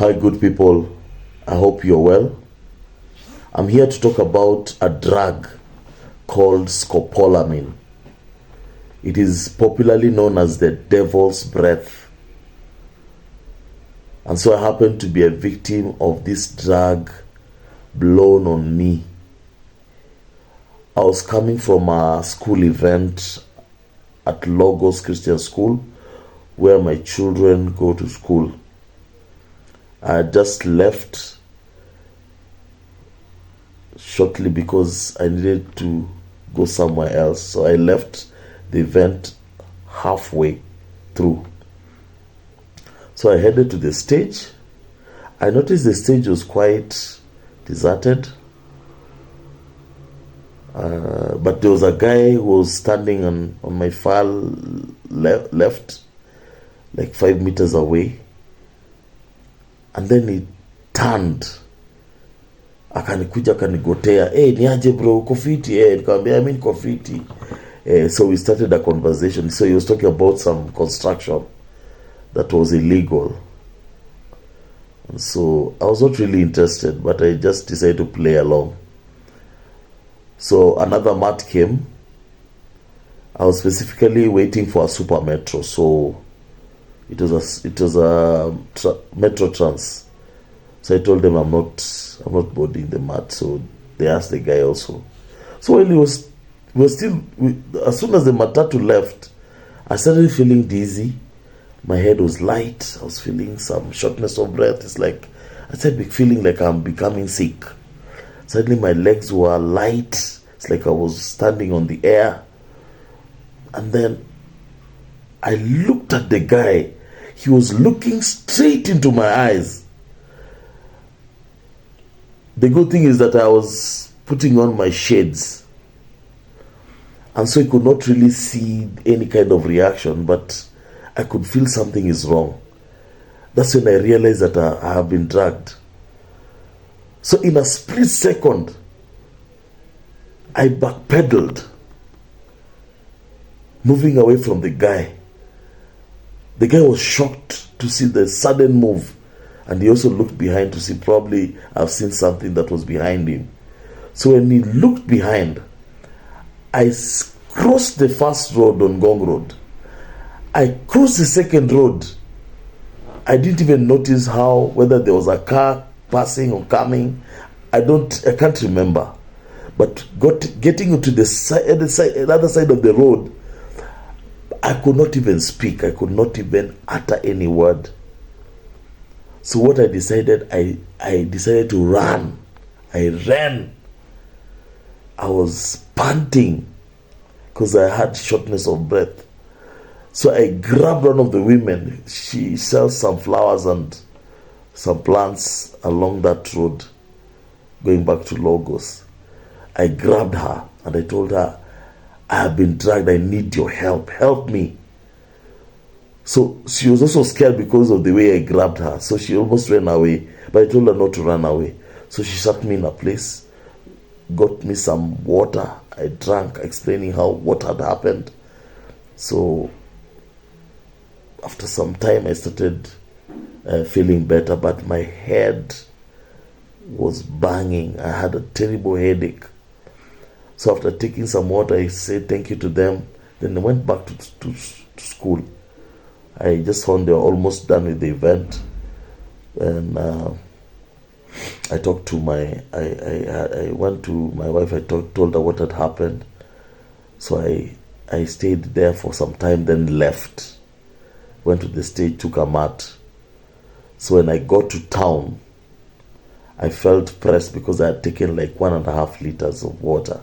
Hi, good people. I hope you're well. I'm here to talk about a drug called scopolamine. It is popularly known as the devil's breath. And so I happen to be a victim of this drug blown on me. I was coming from a school event at Logos Christian School where my children go to school. I just left shortly because I needed to go somewhere else. So I left the event halfway through. So I headed to the stage. I noticed the stage was quite deserted. But there was a guy who was standing on my far left, like 5 meters away. And then he turned. Akanikuja akanigotea, niaje bro, uko fiti? Nikamwambia mimi niko fiti. So we started a conversation. So he was talking about some construction that was illegal. And so I was not really interested, but I just decided to play along. So another mat came. I was specifically waiting for a super metro. So it was a metro trans. So I told them I'm not boarding the mat. So they asked the guy also. So while as soon as the matatu left, I started feeling dizzy. My head was light. I was feeling some shortness of breath. It's like I started feeling like I'm becoming sick. Suddenly my legs were light. It's like I was standing on the air. And then I looked at the guy. He was looking straight into my eyes. The good thing is that I was putting on my shades. And so I could not really see any kind of reaction, but I could feel something is wrong. That's when I realized that I have been drugged. So in a split second, I backpedaled, moving away from the guy. The guy was shocked to see the sudden move, and he also looked behind to see, probably I've seen something that was behind him. So when he looked behind, I crossed the first road on Gong Road. I crossed the second road. I didn't even notice whether there was a car passing or coming. I can't remember. But getting into the other side of the road, I could not even speak. I could not even utter any word. So what I decided, I decided to run. I ran. I was panting because I had shortness of breath. So I grabbed one of the women. She sells some flowers and some plants along that road going back to Logos. I grabbed her and I told her, I have been drugged. I need your help. Help me. So she was also scared because of the way I grabbed her. So she almost ran away. But I told her not to run away. So she sat me in a place, got me some water. I drank, explaining what had happened. So after some time, I started feeling better. But my head was banging. I had a terrible headache. So after taking some water, I said thank you to them. Then I went back to school. I just found they were almost done with the event. And I talked to I went to my wife. I told her what had happened. So I stayed there for some time, then left. Went to the stage, took a mat. So when I got to town, I felt pressed because I had taken like 1.5 liters of water.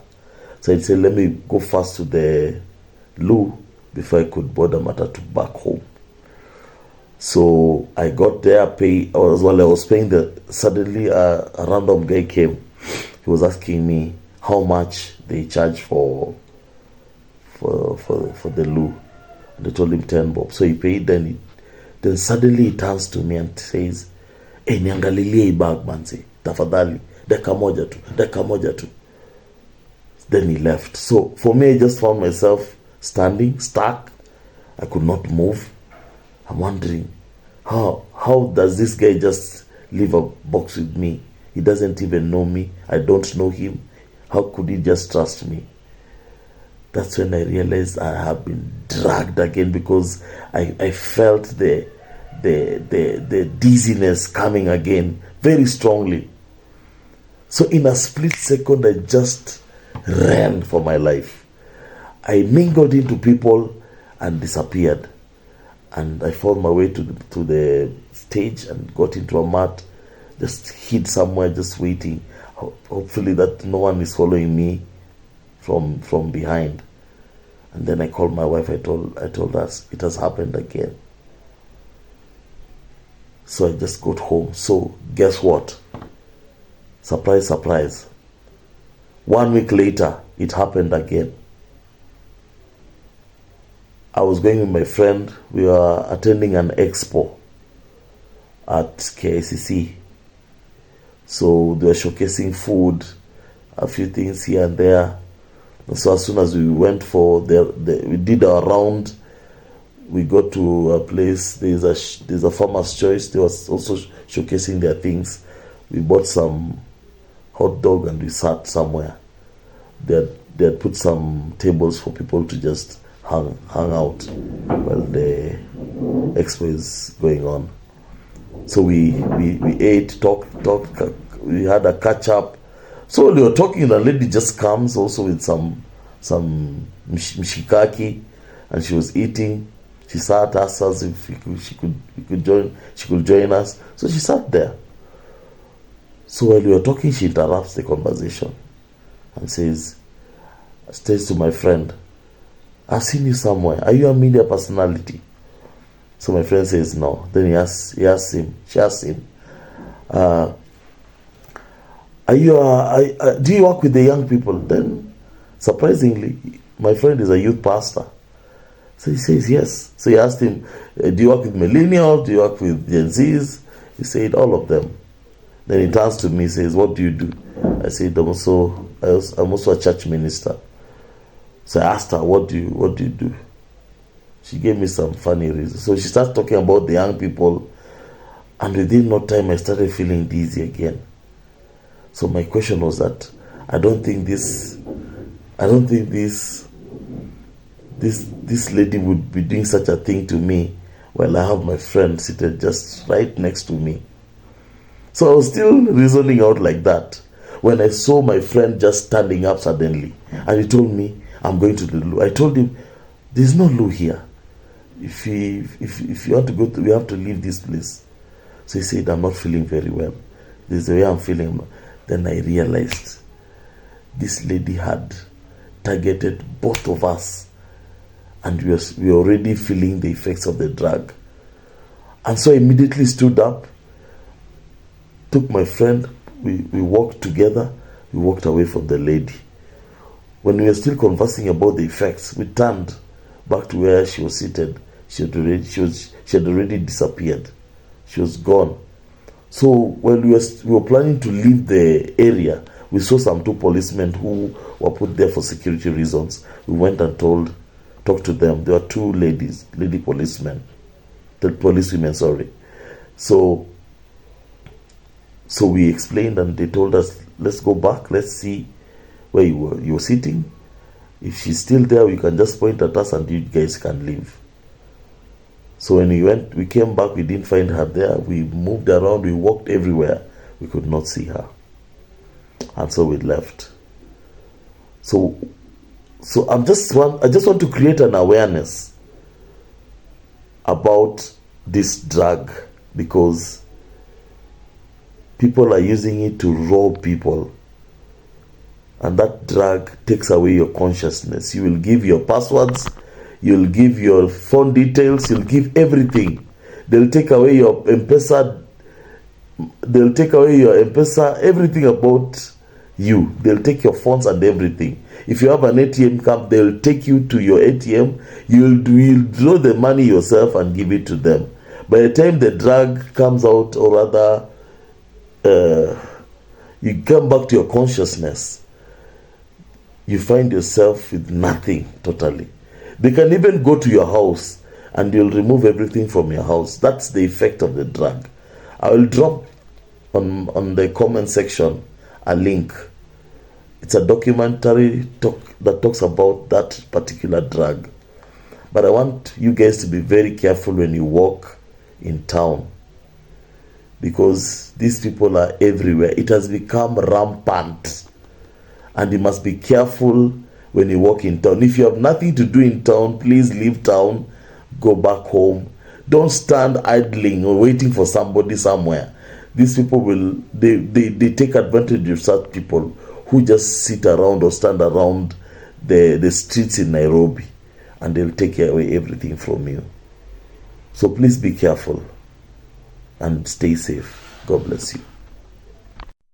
So I said, let me go first to the loo before I could board a matatu back home. So I got there, while I was paying, suddenly a random guy came. He was asking me how much they charge for the loo. And I told him 10 bob. So he paid, then suddenly he turns to me and says, niangalilie bag manzi, tafadhali, dakika moja tu. Then he left. So for me, I just found myself standing, stuck. I could not move. I'm wondering, how does this guy just leave a box with me. He doesn't even know me. I don't know him. How could he just trust me? That's when I realized I have been dragged again, because I felt the dizziness coming again very strongly. So in a split second, I just ran for my life. I mingled into people and disappeared. And I found my way to the stage and got into a mat, just hid somewhere, just waiting. Hopefully that no one is following me from behind. And then I called my wife. I told us it has happened again. So I just got home. So guess what? Surprise, surprise. 1 week later, it happened again. I was going with my friend. We were attending an expo at KICC. So they were showcasing food, a few things here and there. And so as soon as we went we did our round, we got to a place. There's a farmer's choice. They was also showcasing their things. We bought some hot dog and we sat somewhere. They had put some tables for people to just hang out while the expo is going on. So we ate, talked, we had a catch up. So while we were talking, the lady just comes also with some mishikaki, and she was eating. She sat, asked us if she could join us. So she sat there. So while we were talking, she interrupts the conversation and says to my friend, "I've seen you somewhere. Are you a media personality?" So my friend says no. Then she asks him, do you work with the young people? Then surprisingly, my friend is a youth pastor. So he says yes. So he asked him, do you work with millennials? Do you work with Gen Zs? He said all of them. Then he turns to me and says, what do you do? I said, I'm also a church minister. So I asked her, what do you do? She gave me some funny reasons. So she starts talking about the young people, and within no time I started feeling dizzy again. So my question was that I don't think this lady would be doing such a thing to me while I have my friend seated just right next to me. So I was still reasoning out like that when I saw my friend just standing up suddenly, and he told me, I'm going to the loo. I told him, there's no loo here. If you want to go to, we have to leave this place. So he said, I'm not feeling very well. This is the way I'm feeling. Then I realized this lady had targeted both of us, and we were already feeling the effects of the drug. And so I immediately stood up, took my friend, we walked together, we walked away from the lady. When we were still conversing about the effects, we turned back to where she was seated. She had already disappeared. She was gone. So when we were planning to leave the area, we saw some 2 policemen who were put there for security reasons. We went and talked to them. There were 2 lady policewomen, sorry. So we explained, and they told us, let's go back, let's see where you were sitting. If she's still there, you can just point at us and you guys can leave. So when we came back, we didn't find her there. We moved around, we walked everywhere. We could not see her. And so we left. So I just want to create an awareness about this drug, because people are using it to rob people. And that drug takes away your consciousness. You will give your passwords, you'll give your phone details, you'll give everything. They'll take away your M-Pesa, everything about you. They'll take your phones and everything. If you have an ATM card, they'll take you to your ATM. You'll draw the money yourself and give it to them. By the time the drug comes out, or rather, you come back to your consciousness, you find yourself with nothing totally. They can even go to your house and you'll remove everything from your house. That's the effect of the drug. I will drop on the comment section a link. It's a documentary that talks about that particular drug. But I want you guys to be very careful when you walk in town, because these people are everywhere. It has become rampant, and you must be careful when you walk in town. If you have nothing to do in town, please leave town, go back home. Don't stand idling or waiting for somebody somewhere. These people they take advantage of such people who just sit around or stand around the streets in Nairobi, and they'll take away everything from you. So please be careful and stay safe. God bless you.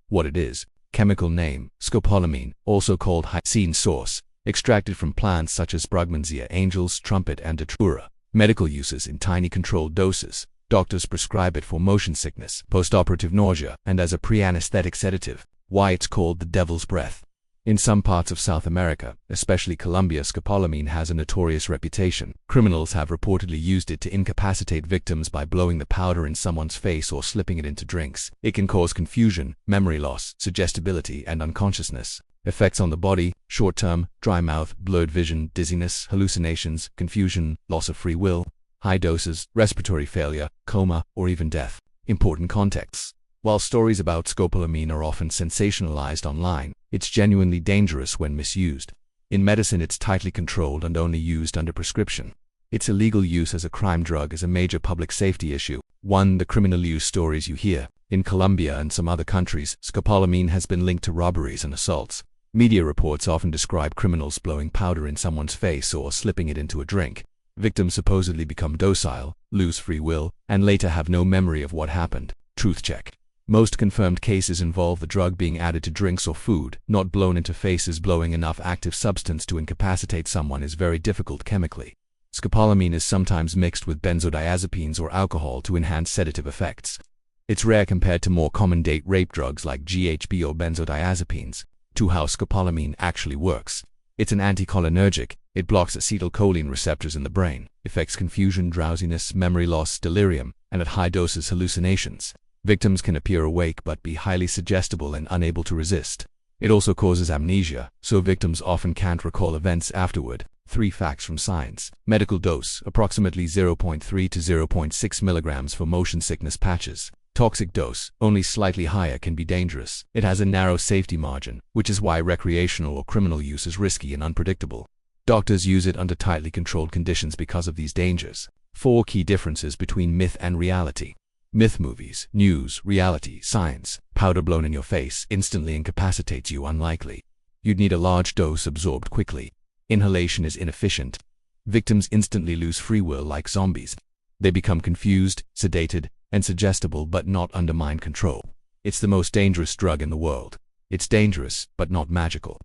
What it is: chemical name, scopolamine, also called hyoscine sauce, extracted from plants such as Brugmansia, angel's trumpet, and datura. Medical uses: in tiny controlled doses. Doctors prescribe it for motion sickness, postoperative nausea, and as a pre-anesthetic sedative. Why it's called the devil's breath. In some parts of South America, especially Colombia, scopolamine has a notorious reputation. Criminals have reportedly used it to incapacitate victims by blowing the powder in someone's face or slipping it into drinks. It can cause confusion, memory loss, suggestibility, and unconsciousness. Effects on the body: short-term, dry mouth, blurred vision, dizziness, hallucinations, confusion, loss of free will. High doses: respiratory failure, coma, or even death. Important contexts: while stories about scopolamine are often sensationalized online, it's genuinely dangerous when misused. In medicine, it's tightly controlled and only used under prescription. Its illegal use as a crime drug is a major public safety issue. 1. The criminal use stories you hear. In Colombia and some other countries, scopolamine has been linked to robberies and assaults. Media reports often describe criminals blowing powder in someone's face or slipping it into a drink. Victims supposedly become docile, lose free will, and later have no memory of what happened. Truth check: most confirmed cases involve the drug being added to drinks or food, not blown into faces. Blowing enough active substance to incapacitate someone is very difficult chemically. Scopolamine is sometimes mixed with benzodiazepines or alcohol to enhance sedative effects. It's rare compared to more common date rape drugs like GHB or benzodiazepines. 2. How scopolamine actually works. It's an anticholinergic. It blocks acetylcholine receptors in the brain, affects confusion, drowsiness, memory loss, delirium, and at high doses hallucinations. Victims can appear awake but be highly suggestible and unable to resist. It also causes amnesia, so victims often can't recall events afterward. 3 facts from science. Medical dose: approximately 0.3 to 0.6 milligrams for motion sickness patches. Toxic dose: only slightly higher can be dangerous. It has a narrow safety margin, which is why recreational or criminal use is risky and unpredictable. Doctors use it under tightly controlled conditions because of these dangers. 4 key differences between myth and reality. Myth: movies, news, reality, science. Powder blown in your face instantly incapacitates you. Unlikely. You'd need a large dose absorbed quickly. Inhalation is inefficient. Victims instantly lose free will like zombies. They become confused, sedated, and suggestible but not under mind control. It's the most dangerous drug in the world. It's dangerous, but not magical.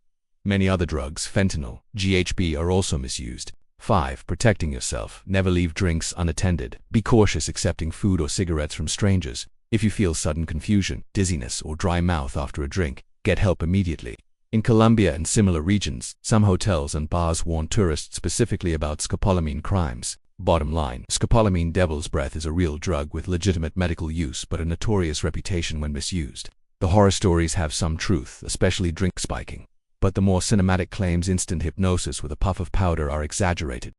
Many other drugs, fentanyl, GHB, are also misused. 5. Protecting yourself. Never leave drinks unattended. Be cautious accepting food or cigarettes from strangers. If you feel sudden confusion, dizziness, or dry mouth after a drink, get help immediately. In Colombia and similar regions, some hotels and bars warn tourists specifically about scopolamine crimes. Bottom line: scopolamine devil's breath is a real drug with legitimate medical use but a notorious reputation when misused. The horror stories have some truth, especially drink spiking. But the more cinematic claims instant hypnosis with a puff of powder are exaggerated.